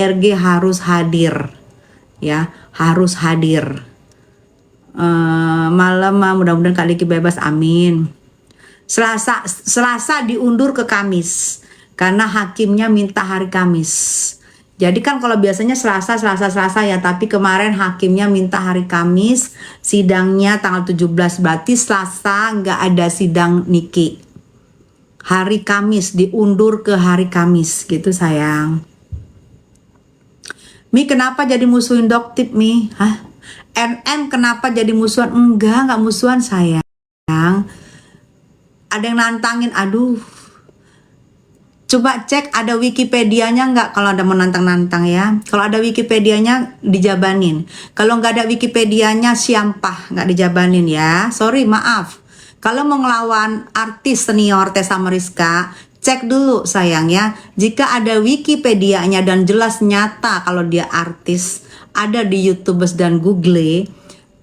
RG harus hadir, ya, harus hadir. Malam mudah-mudahan Kak Liki bebas, amin. Selasa diundur ke Kamis karena hakimnya minta hari Kamis. Jadi kan kalau biasanya Selasa ya, tapi kemarin hakimnya minta hari Kamis, sidangnya tanggal 17, berarti Selasa nggak ada sidang Niki. Hari Kamis diundur ke hari Kamis gitu sayang. Mi kenapa jadi musuhin Doktip Mi? Hah? NM kenapa jadi musuhan? Enggak musuhan sayang. Ada yang nantangin, aduh. Coba cek ada Wikipedianya nggak kalau ada menantang-nantang ya. Kalau ada Wikipedianya dijabanin. Kalau nggak ada Wikipedianya siampah, nggak dijabanin ya. Sorry, maaf. Kalau mau ngelawan artis senior Tessa Mariska, cek dulu sayang ya. Jika ada Wikipedianya dan jelas nyata kalau dia artis, ada di YouTube dan Google,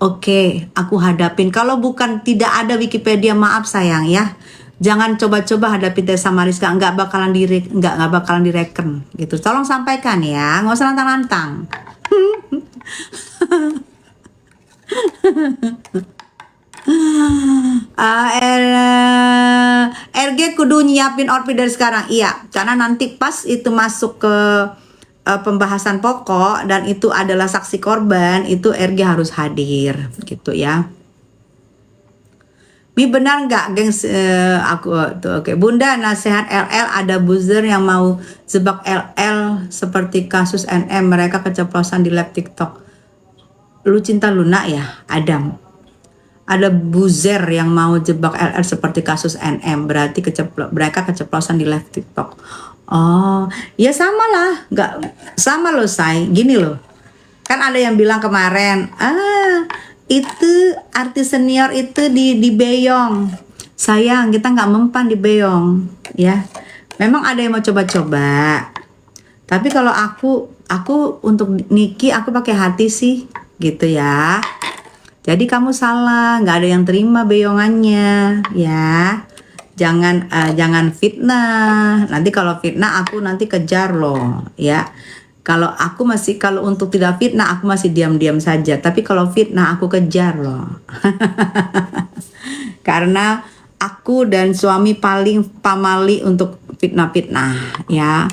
oke, aku hadapin. Kalau bukan tidak ada Wikipedia, maaf sayang ya. Jangan coba-coba hadapi Tessa Mariska, nggak bakalan direken gitu. Tolong sampaikan ya, nggak usah nantang-nantang. RG kudu nyiapin outfit dari sekarang, iya, karena nanti pas itu masuk ke pembahasan pokok dan itu adalah saksi korban, itu RG harus hadir gitu ya. Mi benar nggak gengs, aku tuh oke. Bunda nasihat LL, ada buzzer yang mau jebak LL seperti kasus NM, mereka keceplosan di live TikTok. Lu cinta Luna ya Adam? Ada buzzer yang mau jebak LL seperti kasus NM, berarti mereka keceplosan di live TikTok. Oh ya sama lah, nggak sama loh say, gini loh, kan ada yang bilang kemarin, itu artis senior itu di Beyong. Sayang, kita nggak mempan di Beyong ya. Memang ada yang mau coba-coba, tapi kalau aku untuk Niki aku pakai hati sih gitu ya. Jadi kamu salah, nggak ada yang terima beyongannya ya. Jangan fitnah. Nanti kalau fitnah aku nanti kejar loh ya. Kalau untuk tidak fitnah aku masih diam-diam saja, tapi kalau fitnah aku kejar loh. Karena aku dan suami paling pamali untuk fitnah-fitnah ya.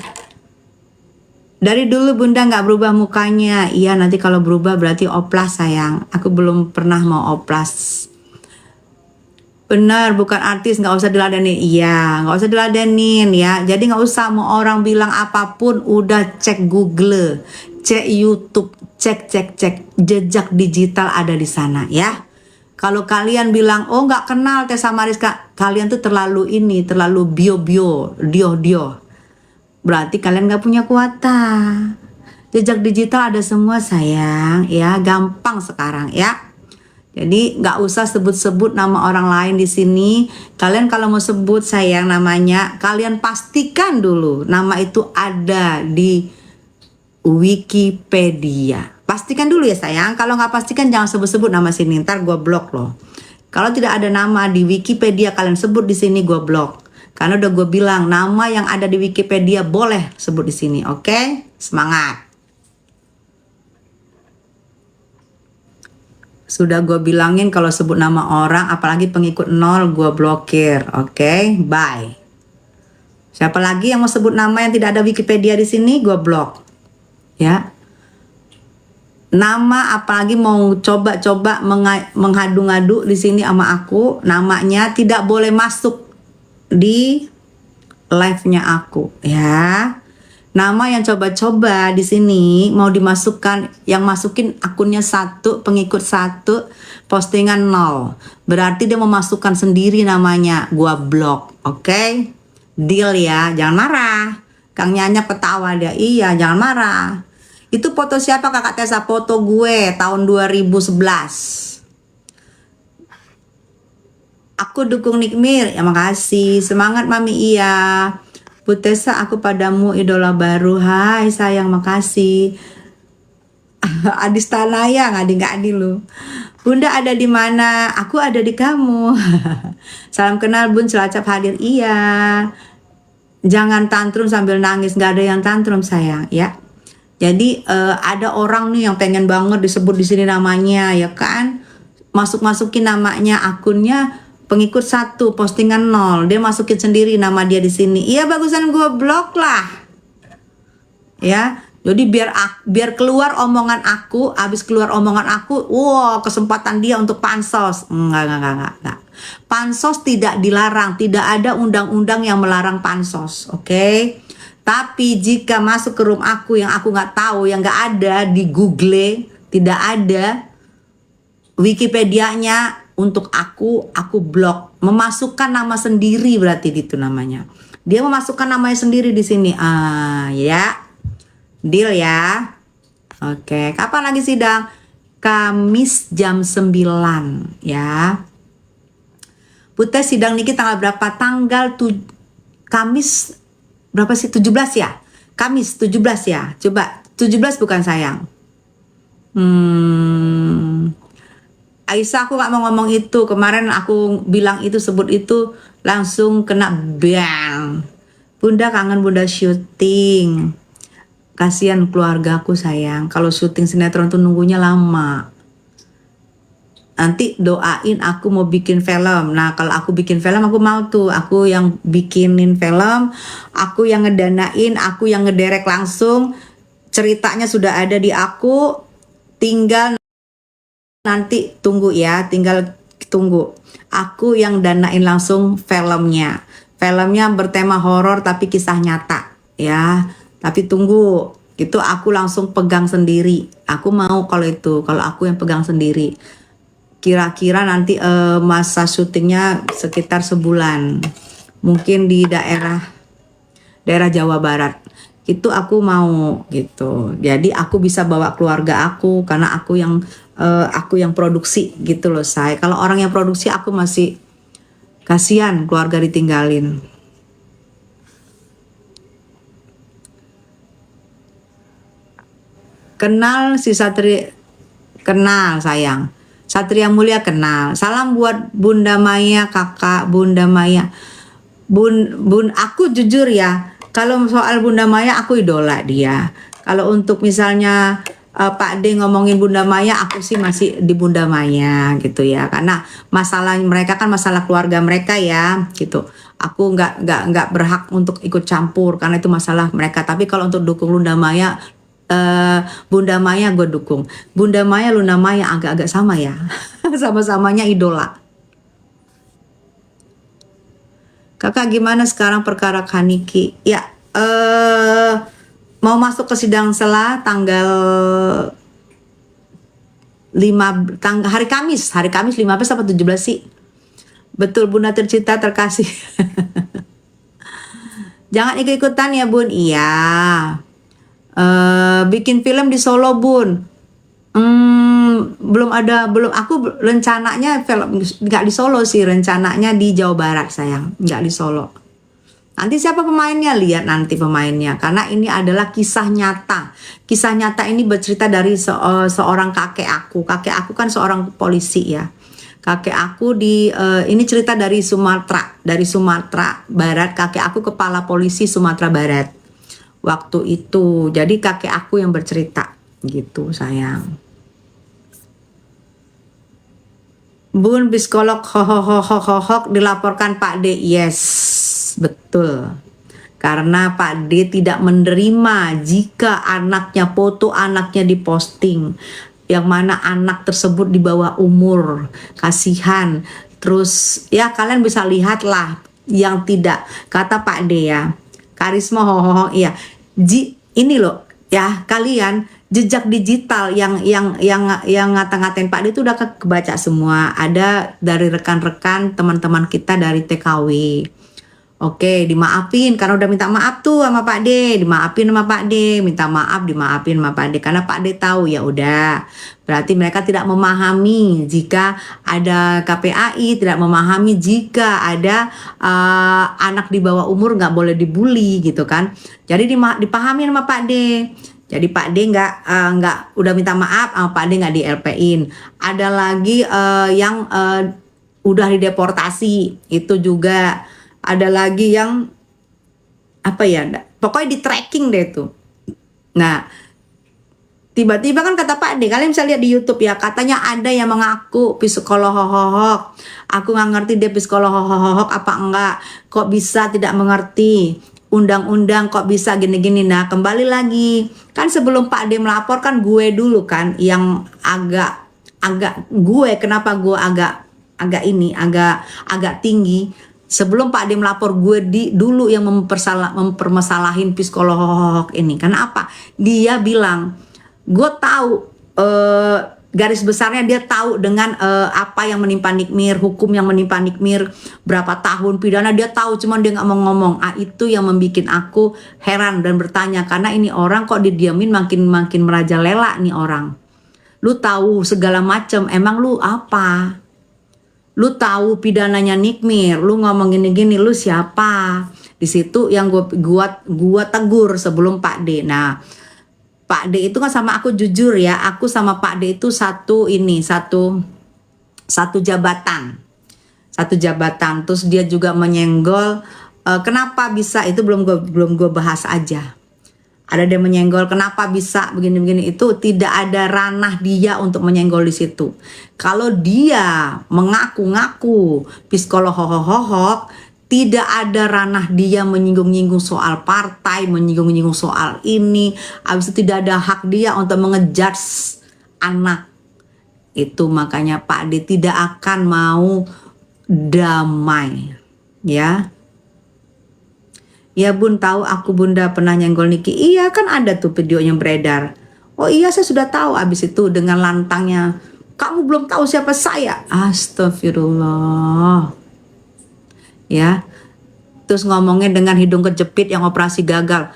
Dari dulu Bunda nggak berubah mukanya. Iya, nanti kalau berubah berarti oplas sayang. Aku belum pernah mau oplas. Benar, bukan artis, nggak usah diladenin. Iya, nggak usah diladenin ya. Jadi nggak usah mau orang bilang apapun, udah cek Google, cek YouTube, cek jejak digital ada di sana ya. Kalau kalian bilang oh nggak kenal Tessa Mariska, kalian tuh terlalu dio. Berarti kalian nggak punya kuota. Jejak digital ada semua sayang ya, gampang sekarang ya. Jadi nggak usah sebut-sebut nama orang lain di sini. Kalian kalau mau sebut sayang namanya, kalian pastikan dulu nama itu ada di Wikipedia. Pastikan dulu ya sayang. Kalau nggak pastikan jangan sebut-sebut nama sini. Ntar gue blok loh. Kalau tidak ada nama di Wikipedia kalian sebut di sini, gue blok. Karena udah gue bilang nama yang ada di Wikipedia boleh sebut di sini. Oke? Semangat. Sudah gue bilangin kalau sebut nama orang, apalagi pengikut 0, gue blokir. Oke, bye. Siapa lagi yang mau sebut nama yang tidak ada Wikipedia di sini, gue blok. Ya. Nama apalagi mau coba-coba menghadu-ngadu di sini sama aku, namanya tidak boleh masuk di live-nya aku, ya. Nama yang coba-coba di sini mau dimasukkan, yang masukin akunnya 1, pengikut 1, postingan 0. Berarti dia memasukkan sendiri namanya, gua blok. Oke? Deal ya, jangan marah. Kang Nyanyak ketawa dia. Iya, jangan marah. Itu foto siapa Kakak Tessa? Foto gue tahun 2011. Aku dukung Nikmir. Ya makasih. Semangat Mami, iya. Bu Tessa, aku padamu idola baru. Hai sayang, makasih. Adis Tanaya, ngadi lu. Bunda ada di mana? Aku ada di kamu. Salam kenal Bun, Cilacap hadir. Iya. Jangan tantrum sambil nangis, nggak ada yang tantrum sayang, ya. Jadi ada orang nih yang pengen banget disebut di sini namanya, ya kan? Masukin namanya, akunnya pengikut 1, postingan 0. Dia masukin sendiri nama dia di sini. Iya, bagusan gue blok lah. Ya. Jadi biar keluar omongan aku, habis keluar omongan aku, wow, kesempatan dia untuk pansos. Enggak. Pansos tidak dilarang, tidak ada undang-undang yang melarang pansos, oke? Tapi jika masuk ke room aku yang aku nggak tahu, yang nggak ada di Google, tidak ada Wikipedianya untuk aku blok. Memasukkan nama sendiri berarti itu namanya. Dia memasukkan namanya sendiri di sini. Ya. Deal ya. Oke, kapan lagi sidang? Kamis jam 9 ya. Putih sidang niki tanggal berapa? Kamis berapa sih? 17 ya? Kamis 17 ya. Coba 17 bukan sayang. Aisyah, aku gak mau ngomong itu. Kemarin aku bilang itu, sebut itu, langsung kena bang. Bunda kangen Bunda syuting. Kasihan keluargaku sayang. Kalau syuting sinetron tuh nunggunya lama. Nanti doain aku mau bikin film. Nah kalau aku bikin film aku mau tuh. Aku yang bikinin film. Aku yang ngedanain. Aku yang ngederek langsung. Ceritanya sudah ada di aku. Tinggal nanti tunggu ya. Tinggal tunggu. Aku yang danain langsung filmnya. Filmnya bertema horor tapi kisah nyata. Ya. Tapi tunggu, itu aku langsung pegang sendiri. Aku mau kalau itu, kalau aku yang pegang sendiri. Kira-kira nanti masa syutingnya sekitar sebulan. Mungkin di daerah Jawa Barat. Itu aku mau gitu. Jadi aku bisa bawa keluarga aku karena aku yang produksi gitu loh, say. Kalau orang yang produksi aku masih kasihan keluarga ditinggalin. Kenal si Satria, kenal sayang. Satria Mulia kenal. Salam buat Bunda Maya, kakak Bunda Maya. Aku jujur ya, kalau soal Bunda Maya aku idola dia. Kalau untuk misalnya Pak D ngomongin Bunda Maya, aku sih masih di Bunda Maya gitu ya. Karena masalah mereka kan masalah keluarga mereka ya, gitu. Aku nggak berhak untuk ikut campur karena itu masalah mereka. Tapi kalau untuk dukung Bunda Maya, Bunda Maya gue dukung. Bunda Maya, Luna Maya agak-agak sama ya. Sama-samanya idola. Kakak gimana sekarang perkara Kaniki? Ya, mau masuk ke sidang sela tanggal 5 hari Kamis 15 atau 17 sih. Betul, Bunda tercinta terkasih. Jangan ikut-ikutan ya Bun. Iya. Bikin film di Solo Bun. Belum aku rencananya film nggak di Solo sih, rencananya di Jawa Barat sayang, nggak di Solo. Nanti siapa pemainnya, lihat nanti pemainnya, karena ini adalah kisah nyata. Kisah nyata ini bercerita dari seorang kakek aku kan seorang polisi ya. Kakek aku ini cerita dari Sumatera Barat. Kakek aku kepala polisi Sumatera Barat waktu itu. Jadi kakek aku yang bercerita gitu sayang. Bun psikolog hohohohohohok dilaporkan Pak D. Yes, betul. Karena Pak D tidak menerima jika foto anaknya diposting, yang mana anak tersebut di bawah umur. Kasihan. Terus ya kalian bisa lihat lah yang tidak, kata Pak D ya. Karisma hohoho, iya. Ini loh ya, kalian jejak digital yang ngata-ngatain Pak D itu udah kebaca semua. Ada dari rekan-rekan teman-teman kita dari TKW. Oke, dimaafin karena udah minta maaf tuh sama Pak D, dimaafin sama Pak D, minta maaf dimaafin sama Pak D karena Pak D tahu ya udah. Berarti mereka tidak memahami jika ada KPAI, tidak memahami jika ada anak di bawah umur nggak boleh dibully gitu kan. Jadi dipahami sama Pak D. Jadi Pak D nggak udah minta maaf, Pak D nggak di-LP-in. Ada lagi yang udah dideportasi, itu juga. Ada lagi yang apa ya? Pokoknya di tracking deh tuh. Nah, Tiba-tiba kan kata Pak D, kalian bisa lihat di YouTube ya, katanya ada yang mengaku psikolog hohok. Aku nggak ngerti dia psikolog hohok apa enggak. Kok bisa tidak mengerti undang-undang, kok bisa gini-gini. Nah kembali lagi, kan sebelum Pak D melapor kan gue dulu kan yang agak gue, kenapa gue agak tinggi. Sebelum Pak D melapor, gue dulu yang mempermasalahin psikolog hohok ini. Karena apa? Dia bilang, gue tahu garis besarnya, dia tahu dengan apa yang menimpa Nikmir, hukum yang menimpa Nikmir, berapa tahun pidana dia tahu, cuman dia nggak mau ngomong. Itu yang membuat aku heran dan bertanya, karena ini orang kok didiamin makin merajalela nih orang. Lu tahu segala macam, emang lu apa? Lu tahu pidananya Nikmir, lu ngomong gini-gini, lu siapa? Di situ yang gua tegur sebelum Pak D. Nah, Pak D itu kan sama aku jujur ya, aku sama Pak D itu satu jabatan. Satu jabatan. Terus dia juga menyenggol, kenapa bisa, itu belum gue bahas aja. Ada dia menyenggol, kenapa bisa begini-begini, itu tidak ada ranah dia untuk menyenggol di situ. Kalau dia mengaku-ngaku psikolog hohok, tidak ada ranah dia menyinggung-nyinggung soal partai, menyinggung-nyinggung soal ini. Habis itu tidak ada hak dia untuk mengejudge anak. Itu makanya Pak D tidak akan mau damai, ya. Ya Bun, tahu aku Bunda pernah nyenggol Niki. Iya kan ada tuh videonya beredar. Oh iya saya sudah tahu. Abis itu dengan lantangnya, kamu belum tahu siapa saya. Astagfirullah. Ya. Terus ngomongnya dengan hidung kejepit yang operasi gagal.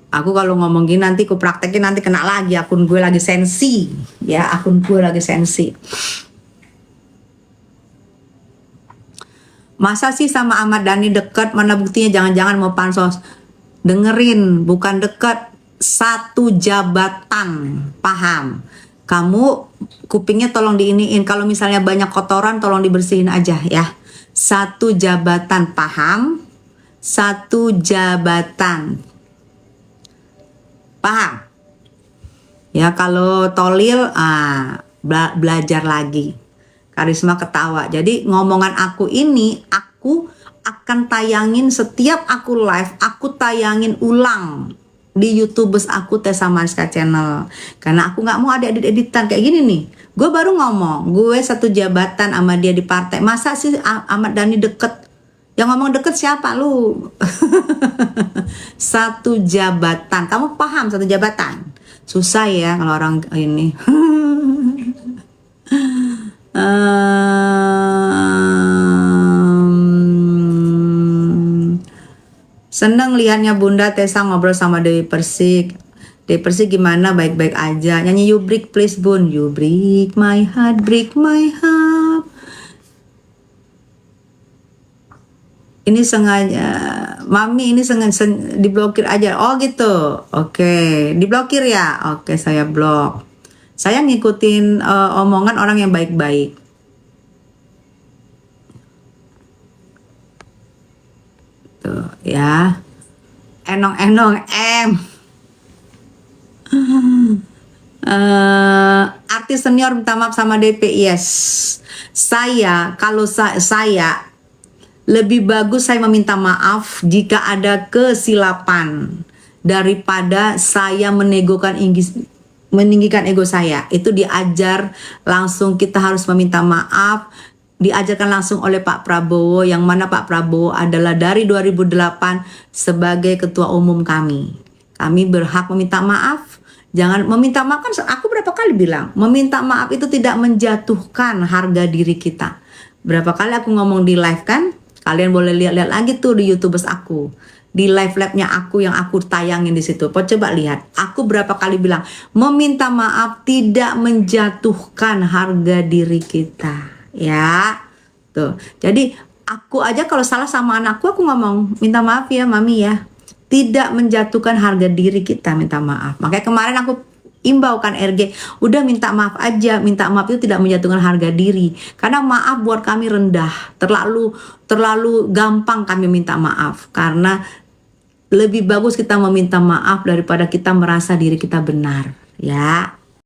Aku kalau ngomong gini nanti aku praktekin, nanti kena lagi, akun gue lagi sensi. Ya, akun gue lagi sensi. Masa sih sama Ahmad Dhani deket, mana buktinya, jangan-jangan mau pansos. Dengerin, bukan deket, satu jabatan, paham. Kamu kupingnya tolong diiniin, kalau misalnya banyak kotoran tolong dibersihin aja ya. Satu jabatan, paham? Satu jabatan. Paham? Ya kalau tolil, belajar lagi. Karisma ketawa. Jadi ngomongan aku ini, aku akan tayangin setiap aku live, aku tayangin ulang di YouTubers aku, Tessa Mariska Channel. Karena aku nggak mau ada edit-editan kayak gini nih. Gue baru ngomong, gue satu jabatan sama dia di partai. Masa sih Ahmad Dhani deket? Yang ngomong deket siapa lu? Satu jabatan. Kamu paham satu jabatan? Susah ya kalau orang ini. Seneng lihatnya Bunda Tessa ngobrol sama Dewi Persik. Dewi Persik gimana? Baik-baik aja. Nyanyi You Break please Bun. You break my heart, break my heart. Ini sengaja, Mami ini sengaja diblokir aja. Oh gitu. Oke, diblokir ya. Oke, saya blok. Saya ngikutin omongan orang yang baik-baik. Tuh ya. Enong-enong artis senior minta maaf sama DP. Yes. Saya kalau saya lebih bagus saya meminta maaf jika ada kesilapan daripada saya meninggikan ego saya. Itu diajar langsung, kita harus meminta maaf. Diajarkan langsung oleh Pak Prabowo, yang mana Pak Prabowo adalah dari 2008 sebagai ketua umum kami. Kami berhak meminta maaf. Jangan meminta maaf, kan aku berapa kali bilang, meminta maaf itu tidak menjatuhkan harga diri kita. Berapa kali aku ngomong di live kan? Kalian boleh lihat-lihat lagi tuh di YouTubers aku. Di live-nya aku yang aku tayangin di situ. Coba lihat. Aku berapa kali bilang, meminta maaf tidak menjatuhkan harga diri kita. Ya. Tuh. Jadi aku aja kalau salah sama anakku, aku ngomong, minta maaf ya Mami ya. Tidak menjatuhkan harga diri kita, minta maaf. Makanya kemarin aku imbaukan RG, udah minta maaf aja. Minta maaf itu tidak menjatuhkan harga diri, karena maaf buat kami rendah, terlalu gampang kami minta maaf. Karena lebih bagus kita meminta maaf daripada kita merasa diri kita benar, Ya.